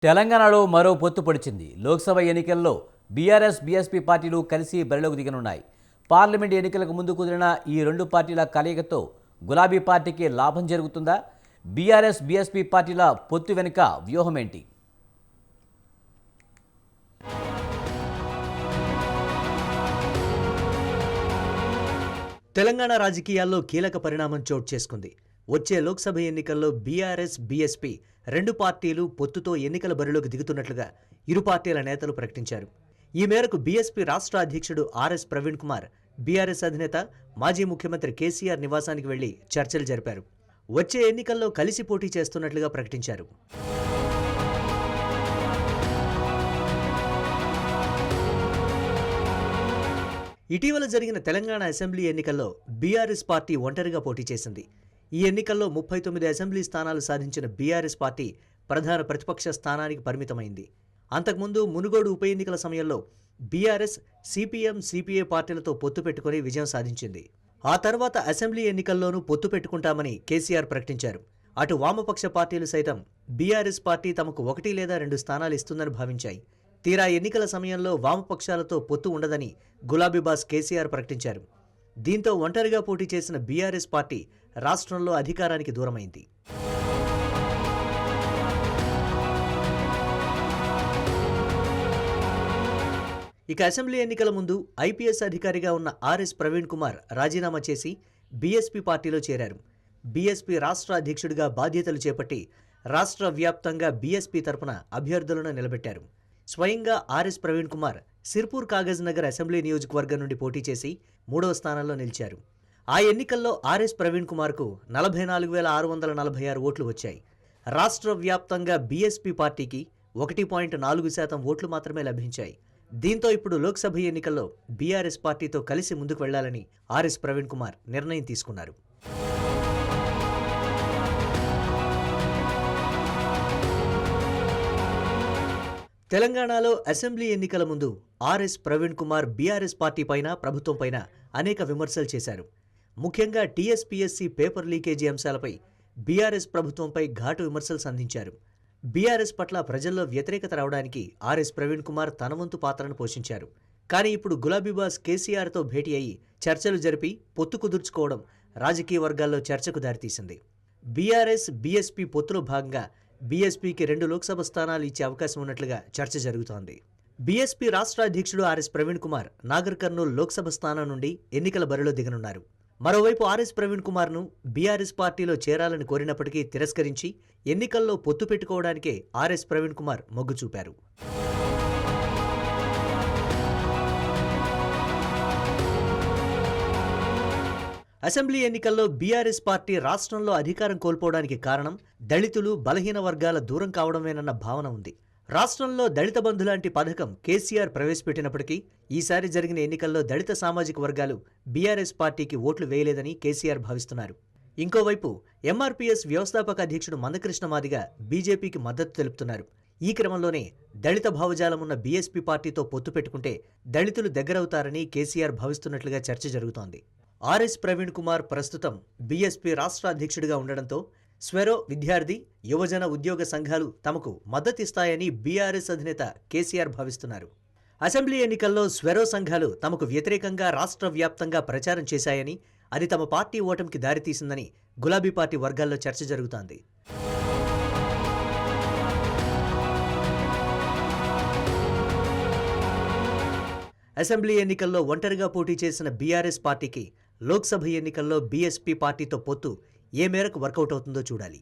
తెలంగాణలో మరో పొత్తు పొడిచింది. లోక్సభ ఎన్నికల్లో బీఆర్ఎస్, బీఎస్పీ పార్టీలు కలిసి బరిలోకి దిగనున్నాయి. పార్లమెంట్ ఎన్నికలకు ముందు కుదిరిన ఈ రెండు పార్టీల కలయికతో గులాబీ పార్టీకి లాభం జరుగుతుందా? బీఆర్ఎస్, బీఎస్పీ పార్టీల పొత్తు వెనుక వ్యూహమేంటి? తెలంగాణ రాజకీయాల్లో కీలక పరిణామం చోటు చేసుకుంది. వచ్చే లోక్సభ ఎన్నికల్లో బీఆర్ఎస్, బీఎస్పీ రెండు పార్టీలు పొత్తుతో ఎన్నికల బరిలోకి దిగుతున్నట్లుగా ఇరు పార్టీల నేతలు ప్రకటించారు. ఈ మేరకు బీఎస్పీ రాష్ట్ర అధ్యక్షుడు ఆర్ఎస్ ప్రవీణ్ కుమార్ బీఆర్ఎస్ అధినేత మాజీ ముఖ్యమంత్రి కేసీఆర్ నివాసానికి వెళ్లి చర్చలు జరిపారు. వచ్చే ఎన్నికల్లో కలిసి పోటీ చేస్తున్నట్లుగా ప్రకటించారు. ఇటీవల జరిగిన తెలంగాణ అసెంబ్లీ ఎన్నికల్లో బీఆర్ఎస్ పార్టీ ఒంటరిగా పోటీ చేసింది. ఈ ఎన్నికల్లో 39 అసెంబ్లీ స్థానాలు సాధించిన బీఆర్ఎస్ పార్టీ ప్రధాన ప్రతిపక్ష స్థానానికి పరిమితమైంది. అంతకుముందు మునుగోడు ఉప ఎన్నికల సమయంలో బీఆర్ఎస్ సిపిఎం, సిపిఐ పార్టీలతో పొత్తు పెట్టుకుని విజయం సాధించింది. ఆ తర్వాత అసెంబ్లీ ఎన్నికల్లోనూ పొత్తు పెట్టుకుంటామని కేసీఆర్ ప్రకటించారు. అటు వామపక్ష పార్టీలు సైతం బీఆర్ఎస్ పార్టీ తమకు 1 లేదా 2 స్థానాలు ఇస్తుందని భావించాయి. తీరా ఎన్నికల సమయంలో వామపక్షాలతో పొత్తు ఉండదని గులాబీ బాస్ కేసీఆర్ ప్రకటించారు. దీంతో ఒంటరిగా పోటీ చేసిన బీఆర్ఎస్ పార్టీ రాష్ట్రంలో అధికారానికి దూరమైంది. ఇక అసెంబ్లీ ఎన్నికల ముందు ఐపీఎస్ అధికారిగా ఉన్న ఆర్ఎస్ ప్రవీణ్ కుమార్ రాజీనామా చేసి బీఎస్పీ పార్టీలో చేరారు. బీఎస్పీ రాష్ట్ర అధ్యక్షుడిగా బాధ్యతలు చేపట్టి రాష్ట్ర వ్యాప్తంగా బీఎస్పీ తరపున అభ్యర్థులను నిలబెట్టారు. స్వయంగా ఆర్ఎస్ ప్రవీణ్ కుమార్ సిర్పూర్ కాగజ్ నగర్ అసెంబ్లీ నియోజకవర్గం నుండి పోటీ చేసి 3వ స్థానంలో నిలిచారు. ఆ ఎన్నికల్లో ఆర్ఎస్ ప్రవీణ్ కుమార్కు 44,646 ఓట్లు వచ్చాయి. రాష్ట్ర వ్యాప్తంగా బీఎస్పీ పార్టీకి 1.4% ఓట్లు మాత్రమే లభించాయి. దీంతో ఇప్పుడు లోక్సభ ఎన్నికల్లో బీఆర్ఎస్ పార్టీతో కలిసి ముందుకు వెళ్లాలని ఆర్ఎస్ ప్రవీణ్ కుమార్ నిర్ణయం తీసుకున్నారు. తెలంగాణలో అసెంబ్లీ ఎన్నికల ముందు RS Praveen Kumar BRS party పైన, ప్రభుత్వం పైన అనేక విమర్శలు చేశారు. ముఖ్యంగా టీఎస్పీఎస్సీ పేపర్ లీకేజీ అంశాలపై బీఆర్ఎస్ ప్రభుత్వంపై ఘాటు విమర్శలు సంధించారు. బీఆర్ఎస్ పట్ల ప్రజల్లో వ్యతిరేకత రావడానికి ఆర్ఎస్ ప్రవీణ్ కుమార్ తన వంతు పాత్రను పోషించారు. కానీ ఇప్పుడు గులాబీ బాస్ కేసీఆర్తో భేటీ అయ్యి చర్చలు జరిపి పొత్తు కుదుర్చుకోవడం రాజకీయ వర్గాల్లో చర్చకు దారితీసింది. బీఆర్ఎస్, బీఎస్పీ పొత్తులో భాగంగా బీఎస్పీకి 2 లోక్సభ స్థానాలు ఇచ్చే అవకాశం ఉన్నట్లుగా చర్చ జరుగుతోంది. బీఎస్పీ రాష్ట్ర అధ్యక్షుడు ఆర్ఎస్ ప్రవీణ్ కుమార్ నాగర్ కర్నూల్ లోక్సభ స్థానం నుండి ఎన్నికల బరిలో దిగనున్నారు. మరోవైపు ఆర్ఎస్ ప్రవీణ్ కుమార్ను బీఆర్ఎస్ పార్టీలో చేరాలని కోరినప్పటికీ తిరస్కరించి ఎన్నికల్లో పొత్తు పెట్టుకోవడానికే ఆర్ఎస్ ప్రవీణ్ కుమార్ మొగ్గు చూపారు. అసెంబ్లీ ఎన్నికల్లో బీఆర్ఎస్ పార్టీ రాష్ట్రంలో అధికారం కోల్పోవడానికి కారణం దళితులు, బలహీన వర్గాల దూరం కావడమేనన్న భావన ఉంది. రాష్ట్రంలో దళిత బంధు లాంటి పథకం కేసీఆర్ ప్రవేశపెట్టినప్పటికీ ఈసారి జరిగిన ఎన్నికల్లో దళిత సామాజిక వర్గాలు బీఆర్ఎస్ పార్టీకి ఓట్లు వేయలేదని కేసీఆర్ భావిస్తున్నారు. ఇంకోవైపు ఎంఆర్పీఎస్ వ్యవస్థాపక అధ్యక్షుడు మందకృష్ణ మాదిగ బీజేపీకి మద్దతు తెలుపుతున్నారు. ఈ క్రమంలోనే దళిత భావజాలమున్న బీఎస్పీ పార్టీతో పొత్తు పెట్టుకుంటే దళితులు దగ్గరవుతారని కేసీఆర్ భావిస్తున్నట్లుగా చర్చ జరుగుతోంది. ఆర్ఎస్ ప్రవీణ్ కుమార్ ప్రస్తుతం బీఎస్పీ రాష్ట్ర అధ్యక్షుడిగా ఉండడంతో స్వెరో, విద్యార్థి, యువజన, ఉద్యోగ సంఘాలు తమకు మద్దతిస్తాయని బీఆర్ఎస్ అధినేత కేసీఆర్ భావిస్తున్నారు. అసెంబ్లీ ఎన్నికల్లో స్వెరో సంఘాలు తమకు వ్యతిరేకంగా రాష్ట్ర వ్యాప్తంగా ప్రచారం చేశాయని, అది తమ పార్టీ ఓటమికి దారితీసిందని గులాబీ పార్టీ వర్గాల్లో చర్చ జరుగుతోంది. అసెంబ్లీ ఎన్నికల్లో ఒంటరిగా పోటీ చేసిన బీఆర్ఎస్ పార్టీకి లోక్సభ ఎన్నికల్లో బీఎస్పీ పార్టీతో పొత్తు ఏ మేరకు వర్కౌట్ అవుతుందో చూడాలి.